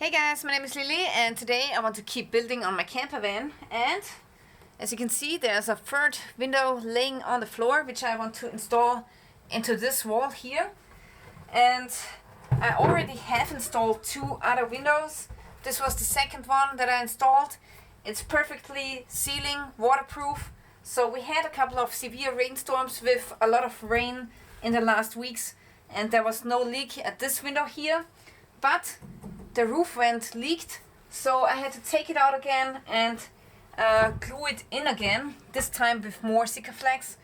Hey guys, my name is Lilly and today I want to keep building on my camper van, and as you can see there's a third window laying on the floor which I want to install into this wall here. And I already have installed two other windows. This was the second one that I installed. It's perfectly sealing, waterproof. So we had a couple of severe rainstorms with a lot of rain in the last weeks and there was no leak at this window here, but the roof vent leaked, so I had to take it out again and glue it in again, this time with more Sikaflex,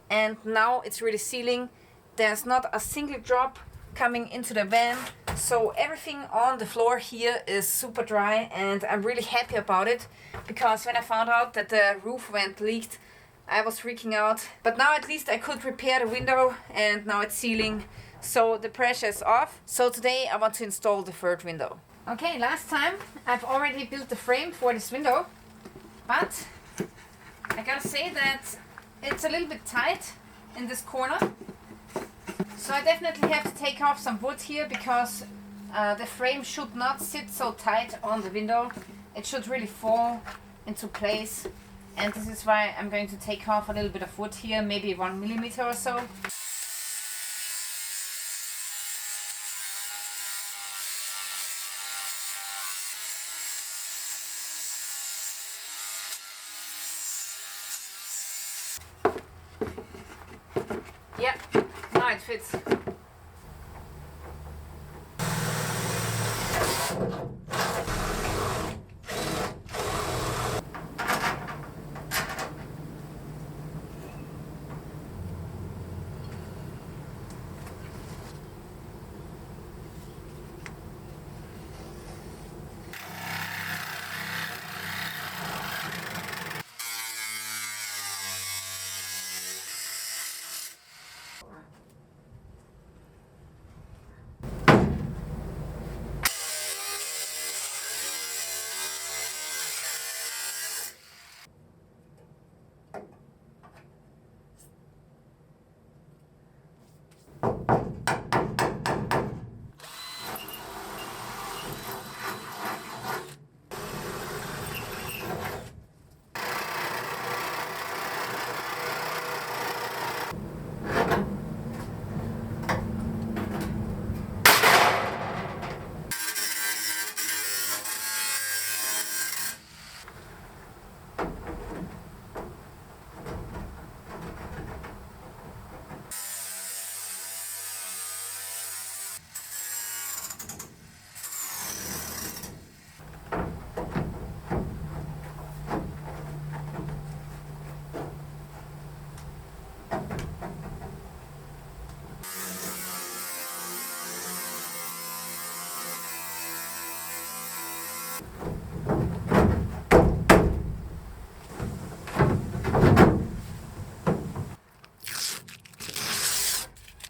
and now it's really sealing. There's not a single drop coming into the van, so everything on the floor here is super dry and I'm really happy about it, because when I found out that the roof vent leaked I was freaking out, but now at least I could repair the window and now it's sealing. So the pressure is off. So today I want to install the third window. Okay, last time I've already built the frame for this window, but I gotta say that it's a little bit tight in this corner. So I definitely have to take off some wood here, because the frame should not sit so tight on the window. It should really fall into place. And this is why I'm going to take off a little bit of wood here, maybe 1 millimeter or so. Yeah, now it fits.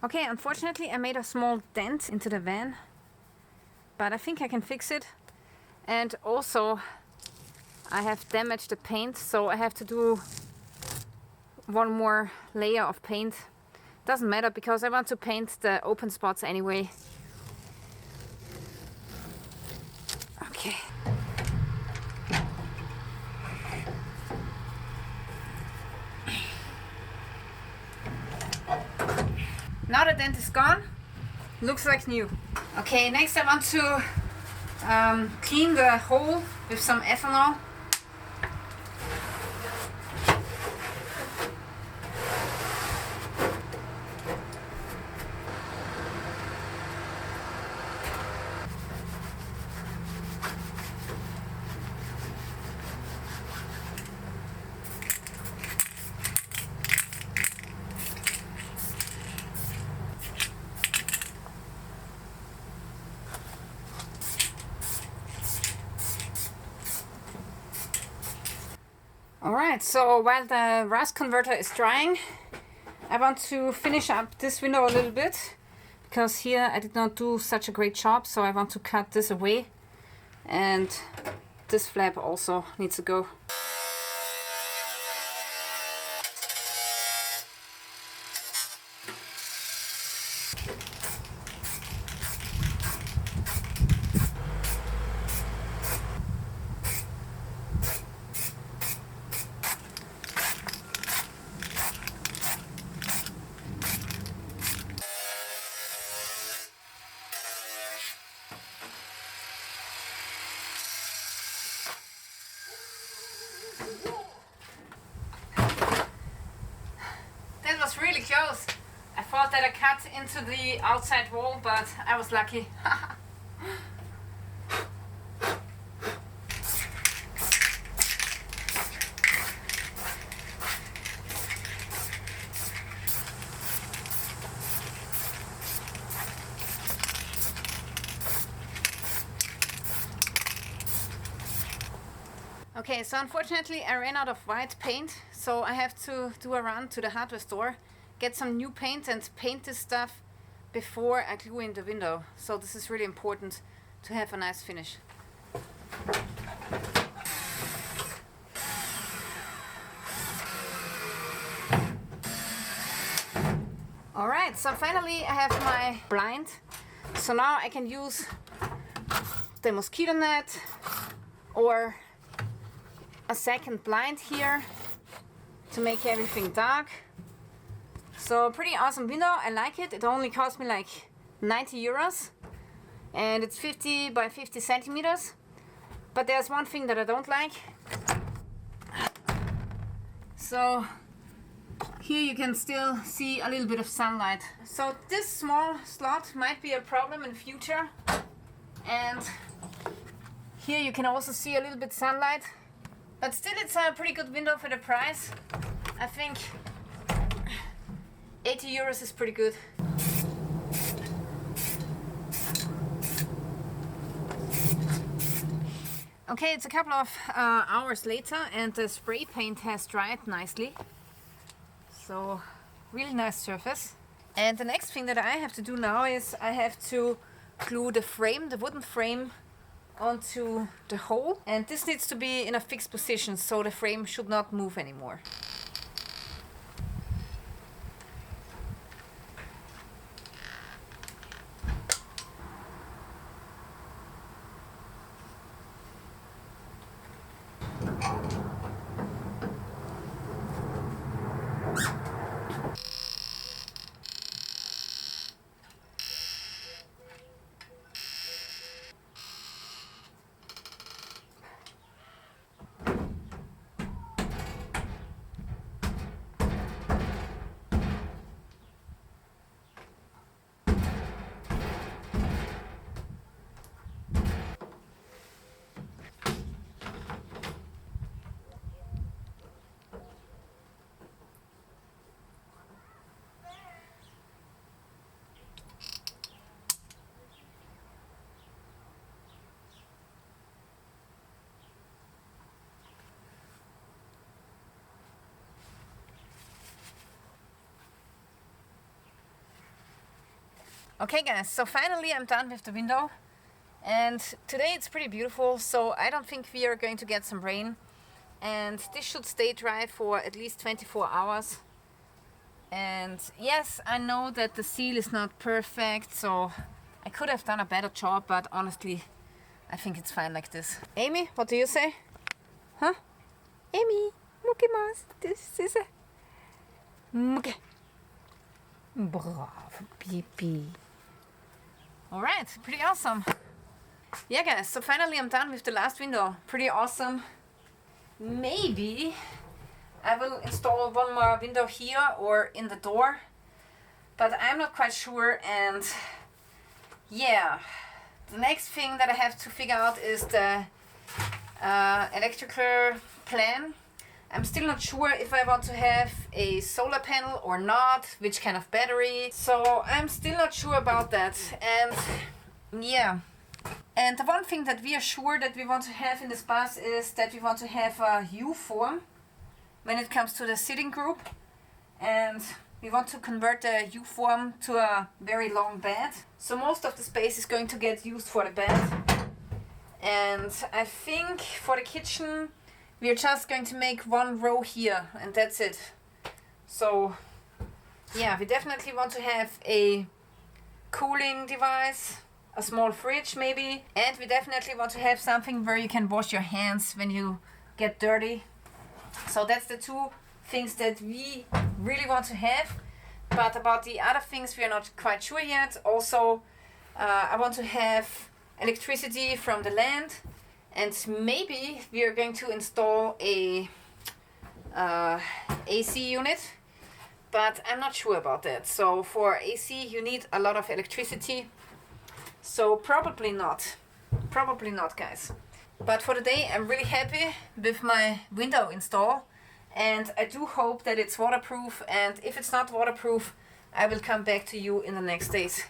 Okay, unfortunately I made a small dent into the van, but I think I can fix it. And also I have damaged the paint, so I have to do one more layer of paint. Doesn't matter, because I want to paint the open spots anyway. Okay. Now the dent is gone, looks like new. Okay, next I want to clean the hole with some ethanol. Alright, so while the rust converter is drying, I want to finish up this window a little bit, because here I did not do such a great job, so I want to cut this away, and this flap also needs to go. really close. I thought that I cut into the outside wall, but I was lucky. Okay, so unfortunately I ran out of white paint, so I have to do a run to the hardware store, get some new paint and paint this stuff before I glue in the window. So this is really important to have a nice finish. Alright, so finally I have my blind. So now I can use the mosquito net or a second blind here to make everything dark. So pretty awesome window, I like it. It only cost me like 90 euros and it's 50 by 50 centimeters. But there's one thing that I don't like. So here you can still see a little bit of sunlight. So this small slot might be a problem in the future. And here you can also see a little bit sunlight. But still it's a pretty good window for the price. I think 80 euros is pretty good. Okay, it's a couple of hours later and the spray paint has dried nicely. So really nice surface. And the next thing that I have to do now is I have to glue the frame, the wooden frame, onto the hole, and this needs to be in a fixed position so the frame should not move anymore. Okay guys, so finally I'm done with the window and today it's pretty beautiful, so I don't think we are going to get some rain and this should stay dry for at least 24 hours. And yes, I know that the seal is not perfect, so I could have done a better job, but honestly I think it's fine like this. Amy, what do you say? Huh? Amy, muke mas, this is a muke. Bravo, Pipi. Alright, pretty awesome. Yeah guys, so finally I'm done with the last window. Pretty awesome. Maybe I will install one more window here or in the door, but I'm not quite sure. And yeah, the next thing that I have to figure out is the electrical plan. I'm still not sure if I want to have a solar panel or not, which kind of battery. So I'm still not sure about that. And yeah. And the one thing that we are sure that we want to have in this bus is that we want to have a U-form when it comes to the sitting group. And we want to convert the U-form to a very long bed. So most of the space is going to get used for the bed. And I think for the kitchen, we are just going to make one row here and that's it. So yeah, we definitely want to have a cooling device, a small fridge maybe, and we definitely want to have something where you can wash your hands when you get dirty. So that's the two things that we really want to have. But about the other things we are not quite sure yet. Also, I want to have electricity from the land. And maybe we are going to install a AC unit, but I'm not sure about that. So for AC you need a lot of electricity, so probably not guys. But for today I'm really happy with my window install, and I do hope that it's waterproof, and if it's not waterproof I will come back to you in the next days.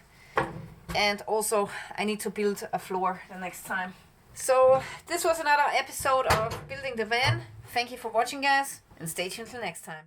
And also I need to build a floor the next time. So this was another episode of Building the Van. Thank you for watching guys, and stay tuned till next time.